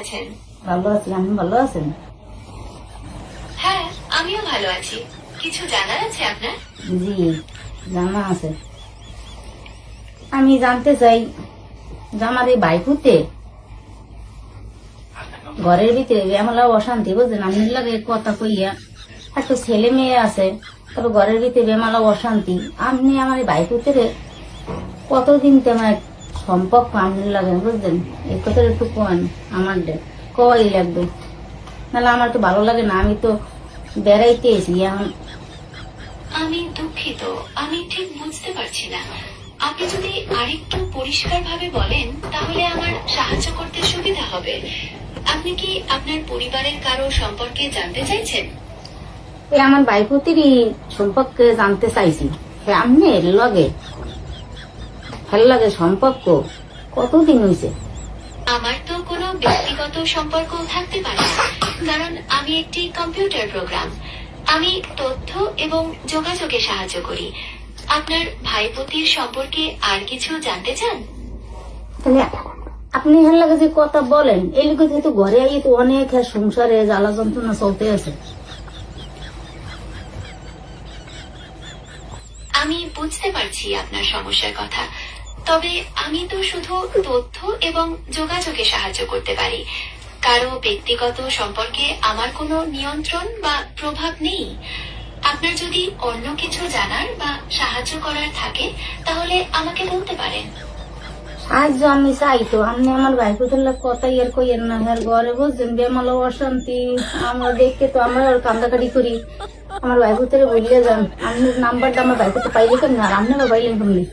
আছেন? ভালো আছি। আপনি ভালো আছেন? হ্যাঁ, আমিও ভালো আছি। কিছু জানার আছে আপনার? জি, জানা আছে। আমি জানতে চাই যে আমার এই বাইকুতে ঘরের ভিতরে এমলা অশান্তি, বুঝলেন? আমি লাগে কথা কইয়া একটা ছেলে মেয়ে আছে, তবে ঘরের ভিতরে বেমালা অশান্তি। আপনি আমার এই বাইকুতে কতদিন তোমার সম্পর্ক আপনি লাগে, বুঝলেন? এই কথা একটু কোন আমার কই লাগবে, নাহলে আমার তো ভালো লাগে না। আমি তো বেড়াইতে এসি এখন। আমি দুঃখিত, আমি ঠিক বুঝতে পারছি না। আপনি যদি আরেকটু পরিষ্কারভাবে বলেন তাহলে আমার সাহায্য করতে সুবিধা হবে। আপনি কি আপনার পরিবারের কারো সম্পর্কে জানতে চাইছেন? এই আমার বাইকুতিরই সম্পর্কে জানতে চাইছি। আপনি লগে ভালো লাগে সম্পর্ক কতদিন হয়েছে? আমার তো কোনো ব্যক্তিগত সম্পর্ক থাকতে পারে না, কারণ আমি একটি কম্পিউটার প্রোগ্রাম। আমি তথ্য এবং যোগাযোগে সাহায্য করি। আপনার ভাইপতির সম্পর্কে আর কিছু জানতে চান? তাহলে আপনি ভালো লাগে যে কথা বলেন, এই লোক যেহেতু ঘরে আই তো অনেক সংসারে জ্বালা যন্ত্রণা চলতে আছে। আমি বুঝতে পারছি আপনার সমস্যার কথা, তবে আমি তো শুধু তথ্য এবং যোগাযোগে সাহায্য করতে পারি। কারো ব্যক্তিগত সম্পর্কে আমার কোনো নিয়ন্ত্রণ বা প্রভাব নেই। আপনার যদি অন্য কিছু জানার বা সাহায্য করার থাকে তাহলে আমাকে বলতে পারেন। সাহায্য আমি চাই তো, আপনি আমার বাইকুতের কথা ইয়ার কইয়েন না। হ্যাঁ, ঘরে বুঝছেন বেমালা অশান্তি। আমরা দেখতে তো আমরা কান্দাকাটি করি। আমার বাইকুতের বললে যান, আপনি নাম্বারটা আমার বাইকুতে পাইলে কেন, আর আপনিও পাইলেন কেমনি?